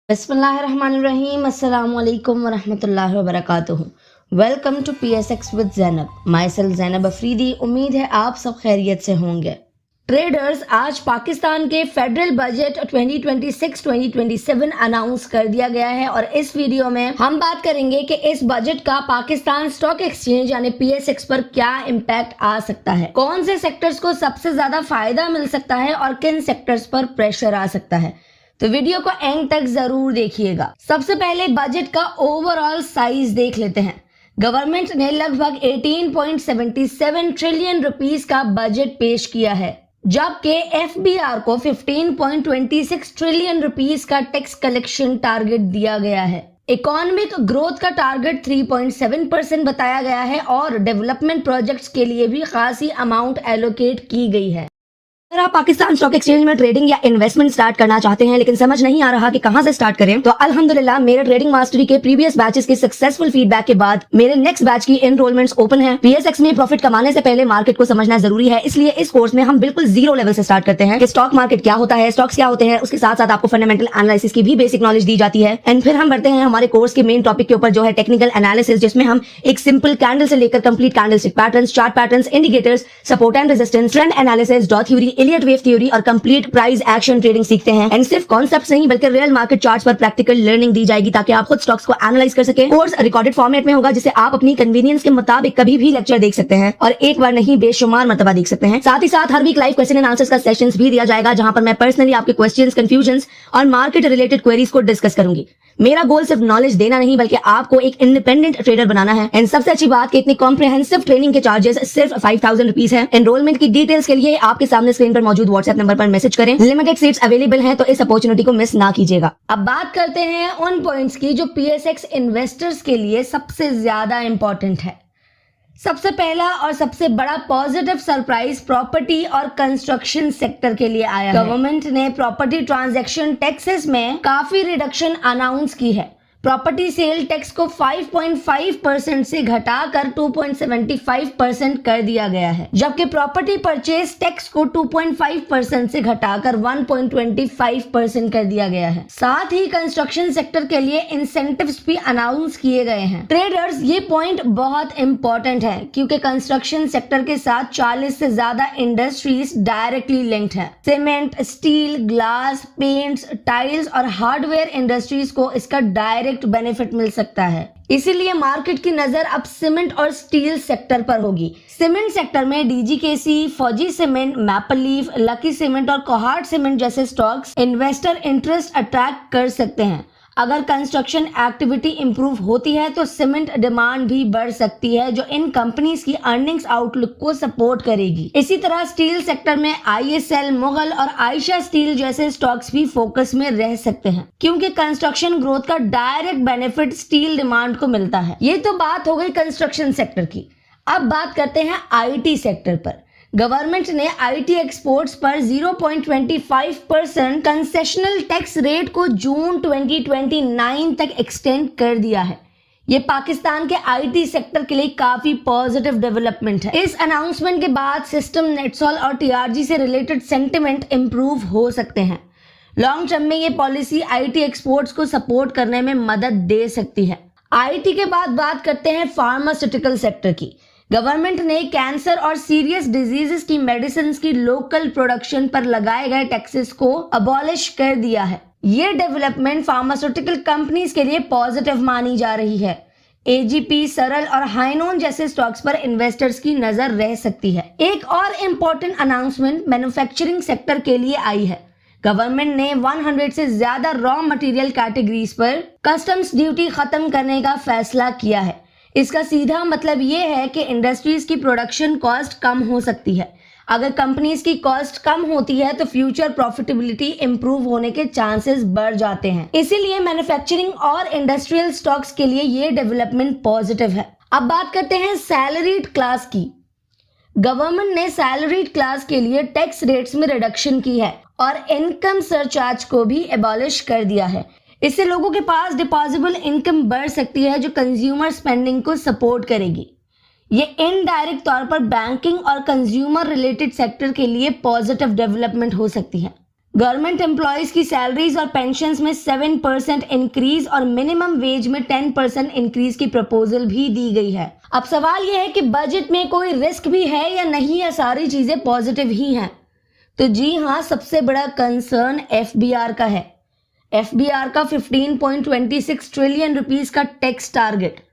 बिस्मिल्लाहिर्रहमानिर्रहीम अस्सलामुअलैकुम वरहमतुल्लाहि वबरकातुहू। Welcome to PSX with Zainab. Myself Zainab Afridi. उम्मीद है आप सब खैरियत से होंगे। ट्रेडर्स, आज पाकिस्तान के फेडरल बजट 2026-2027 अनाउंस कर दिया गया है और इस वीडियो में हम बात करेंगे कि इस बजट का पाकिस्तान स्टॉक एक्सचेंज यानी PSX पर क्या इम्पैक्ट आ सकता है, कौन से सेक्टर्स को सबसे ज्यादा फायदा मिल सकता है और किन सेक्टर्स पर प्रेशर आ सकता है। तो वीडियो को एंड तक जरूर देखिएगा। सबसे पहले बजट का ओवरऑल साइज देख लेते हैं। गवर्नमेंट ने लगभग 18.77 ट्रिलियन रुपीस का बजट पेश किया है, जबकि FBR को 15.26 ट्रिलियन रुपीस का टैक्स कलेक्शन टारगेट दिया गया है। इकोनॉमिक ग्रोथ का टारगेट 3.7% बताया गया है और डेवलपमेंट प्रोजेक्ट्स के लिए भी खासी अमाउंट एलोकेट की गई है। अगर आप पाकिस्तान स्टॉक एक्सचेंज में ट्रेडिंग या इन्वेस्टमेंट स्टार्ट करना चाहते हैं लेकिन समझ नहीं आ रहा कि कहां से स्टार्ट करें, तो अल्हम्दुलिल्लाह मेरे ट्रेडिंग मास्टरी के प्रीवियस बैचेस के सक्सेसफुल फीडबैक के बाद मेरे नेक्स्ट बैच की एनरोलमेंट्स ओपन है। PSX में प्रॉफिट कमाने से पहले मार्केट को समझना जरूरी है, इसलिए इस कोर्स में हम बिल्कुल जीरो लेवल से स्टार्ट करते हैं कि स्टॉक मार्केट क्या होता है, स्टॉक्स क्या होते हैं, उसके साथ साथ आपको फंडामेंटल एनालिसिस की भी बेसिक नॉलेज दी जाती है। एंड फिर हम बढ़ते हैं हमारे कोर्स के मेन टॉपिक के ऊपर, जो है टेक्निकल एनालिसिस, जिसमें हम एक सिंपल कैंडल से लेकर complete candlestick patterns, chart patterns, indicators, support and resistance, trend analysis, Dow theory, Elliott wave theory और कंप्लीट प्राइस एक्शन ट्रेडिंग सीखते हैं। एंड सिर्फ कॉन्सेप्ट्स नहीं बल्कि रियल मार्केट चार्ट्स पर प्रैक्टिकल लर्निंग दी जाएगी ताकि आप खुद स्टॉक्स को एनालाइज कर सके। कोर्स रिकॉर्डेड फॉर्मेट में होगा जिसे आप अपनी कन्वीनियंस के मुताबिक कभी भी लेक्चर देख सकते हैं और एक बार नहीं बेशुमार मर्तबा देख सकते हैं। साथ ही साथ हर week live question and answers का सेशंस भी दिया जाएगा, जहां पर मैं पर्सनली आपके क्वेश्चंस, कंफ्यूजन्स और मार्केट रिलेटेड क्वेरीज को डिस्कस करूंगी। मेरा गोल सिर्फ नॉलेज देना नहीं बल्कि आपको एक इंडिपेंडेंट ट्रेडर बनाना है। एंड सबसे अच्छी बात कि इतनी कॉम्प्रिहेंसिव ट्रेनिंग के चार्जेस सिर्फ 5000 रुपीज है। एनरोलमेंट की डिटेल्स के लिए आपके सामने स्क्रीन पर मौजूद व्हाट्सएप नंबर पर मैसेज करें। लिमिटेड सीट्स अवेलेबल हैं, तो इस अपॉर्चुनिटी को मिस ना कीजिएगा। अब बात करते हैं उन पॉइंट्स की जो PSX इन्वेस्टर्स के लिए सबसे ज्यादा इंपॉर्टेंट है। सबसे पहला और सबसे बड़ा पॉजिटिव सरप्राइज प्रॉपर्टी और कंस्ट्रक्शन सेक्टर के लिए आया है। गवर्नमेंट ने प्रॉपर्टी ट्रांजैक्शन टैक्सेस में काफी रिडक्शन अनाउंस की है। प्रॉपर्टी सेल टैक्स को 5.5% से घटाकर 2.75% कर दिया गया है, जबकि प्रॉपर्टी परचेज टैक्स को 2.5% से घटाकर 1.25% कर दिया गया है। साथ ही कंस्ट्रक्शन सेक्टर के लिए इंसेंटिव्स भी अनाउंस किए गए हैं। ट्रेडर्स, ये पॉइंट बहुत इंपॉर्टेंट है क्योंकि कंस्ट्रक्शन सेक्टर के साथ 40 से ज्यादा इंडस्ट्रीज डायरेक्टली लिंक्ड है। Cement, steel, glass, paints, tiles और हार्डवेयर इंडस्ट्रीज को इसका डायरेक्ट बेनिफिट मिल सकता है। इसीलिए मार्केट की नजर अब सीमेंट और स्टील सेक्टर पर होगी। सीमेंट सेक्टर में DGKC, फौजी cement, maple leaf, lucky cement और कोहार्ट सीमेंट जैसे स्टॉक्स इन्वेस्टर इंटरेस्ट अट्रैक्ट कर सकते हैं। अगर कंस्ट्रक्शन एक्टिविटी इंप्रूव होती है तो सीमेंट डिमांड भी बढ़ सकती है, जो इन कंपनीज की अर्निंग्स आउटलुक को सपोर्ट करेगी। इसी तरह स्टील सेक्टर में ISL, मुगल और आयशा स्टील जैसे स्टॉक्स भी फोकस में रह सकते हैं, क्योंकि कंस्ट्रक्शन ग्रोथ का डायरेक्ट बेनिफिट स्टील डिमांड को मिलता है। ये तो बात हो गई कंस्ट्रक्शन सेक्टर की। अब बात करते हैं IT सेक्टर पर। गवर्नमेंट ने IT एक्सपोर्ट्स पर 0.25% कंसेशनल टैक्स रेट को जून 2029 तक एक्सटेंड कर दिया है। ये पाकिस्तान के IT सेक्टर के लिए काफी पॉजिटिव डेवलपमेंट है। इस अनाउंसमेंट के बाद सिस्टम, नेटसॉल और TRG से रिलेटेड सेंटिमेंट इंप्रूव हो सकते हैं। लॉन्ग टर्म में ये पॉलिसी IT एक्सपोर्ट्स को सपोर्ट करने में मदद दे सकती है। IT के बाद बात करते हैं फार्मास्यूटिकल सेक्टर की। गवर्नमेंट ने कैंसर और सीरियस डिजीजेस की मेडिसिन की लोकल प्रोडक्शन पर लगाए गए टैक्सेस को अबॉलिश कर दिया है। ये डेवलपमेंट फार्मास्यूटिकल कंपनीज के लिए पॉजिटिव मानी जा रही है। AGP, सरल और हाइनोन जैसे स्टॉक्स पर इन्वेस्टर्स की नजर रह सकती है। एक और इम्पोर्टेंट अनाउंसमेंट मैन्युफैक्चरिंग सेक्टर के लिए आई है। गवर्नमेंट ने 100 से ज्यादा रॉ मटेरियल कैटेगरीज पर कस्टम्स ड्यूटी खत्म करने का फैसला किया है। इसका सीधा मतलब ये है कि इंडस्ट्रीज की प्रोडक्शन कॉस्ट कम हो सकती है। अगर कंपनीज की कॉस्ट कम होती है तो फ्यूचर प्रॉफिटेबिलिटी इंप्रूव होने के चांसेस बढ़ जाते हैं। इसीलिए मैन्युफैक्चरिंग और इंडस्ट्रियल स्टॉक्स के लिए ये डेवलपमेंट पॉजिटिव है। अब बात करते हैं सैलरीड क्लास की। गवर्नमेंट ने सैलरीड क्लास के लिए टैक्स रेट्स में रिडक्शन की है और इनकम सरचार्ज को भी एबॉलिश कर दिया है। इससे लोगों के पास डिपॉजिबल इनकम बढ़ सकती है, जो कंज्यूमर स्पेंडिंग को सपोर्ट करेगी। ये इनडायरेक्ट तौर पर बैंकिंग और कंज्यूमर रिलेटेड सेक्टर के लिए पॉजिटिव डेवलपमेंट हो सकती है। गवर्नमेंट एम्प्लॉयज की सैलरीज और पेंशन्स में 7% इंक्रीज और मिनिमम वेज में 10% इंक्रीज की प्रपोजल भी दी गई है। अब सवाल यह है कि बजट में कोई रिस्क भी है या नहीं, या सारी चीजें पॉजिटिव ही हैं? तो जी हाँ, सबसे बड़ा कंसर्न एफबीआर का है। एफबीआर का 15.26 ट्रिलियन रुपीस का टैक्स टारगेट,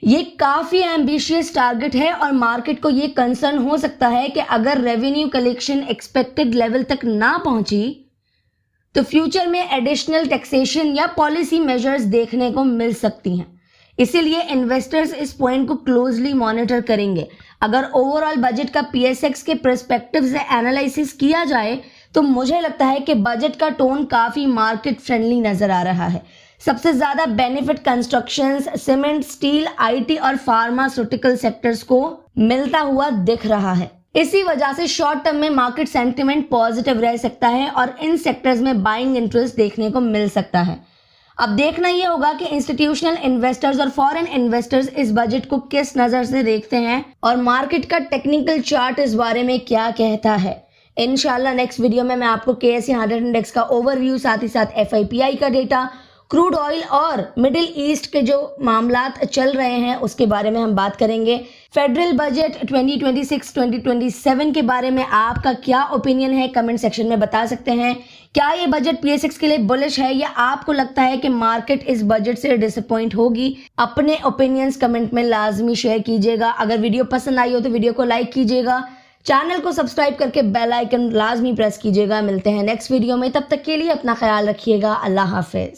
ये काफी एम्बिशियस टारगेट है और मार्केट को ये कंसर्न हो सकता है कि अगर रेवेन्यू कलेक्शन एक्सपेक्टेड लेवल तक ना पहुंची तो फ्यूचर में एडिशनल टैक्सेशन या पॉलिसी मेजर्स देखने को मिल सकती हैं। इसीलिए इन्वेस्टर्स इस पॉइंट को क्लोजली मॉनिटर करेंगे। अगर ओवरऑल बजट का पीएसएक्स के पर्सपेक्टिव से एनालिसिस किया जाए तो मुझे लगता है कि बजट का टोन काफी मार्केट फ्रेंडली नजर आ रहा है। सबसे ज्यादा benefit constructions, cement, steel, IT और फार्मास्यूटिकल सेक्टर्स को मिलता हुआ दिख रहा है। इसी वजह से शॉर्ट टर्म में मार्केट सेंटिमेंट पॉजिटिव रह सकता है और इन सेक्टर्स में बाइंग इंटरेस्ट देखने को मिल सकता है। अब देखना यह होगा कि इंस्टीट्यूशनल इन्वेस्टर्स और फॉरेन इन्वेस्टर्स इस बजट को किस नजर से देखते हैं और मार्केट का टेक्निकल चार्ट इस बारे में क्या कहता है। इंशाल्लाह नेक्स्ट वीडियो में मैं आपको KSE 100 इंडेक्स का ओवरव्यू, साथ ही साथ FIPI का डेटा, क्रूड ऑयल और मिडिल ईस्ट के जो मामलात चल रहे हैं उसके बारे में हम बात करेंगे। फेडरल बजट 2026-2027 के बारे में आपका क्या ओपिनियन है, कमेंट सेक्शन में बता सकते हैं। क्या ये बजट PSX के लिए बुलिश है या आपको लगता है कि मार्केट इस बजट से डिसअपॉइंट होगी? अपने ओपिनियंस कमेंट में लाजमी शेयर कीजिएगा। अगर वीडियो पसंद आई हो तो वीडियो को लाइक कीजिएगा, चैनल को सब्सक्राइब करके बेल आइकन लाजमी प्रेस कीजिएगा। मिलते हैं नेक्स्ट वीडियो में, तब तक के लिए अपना ख्याल रखिएगा। अल्लाह हाफिज।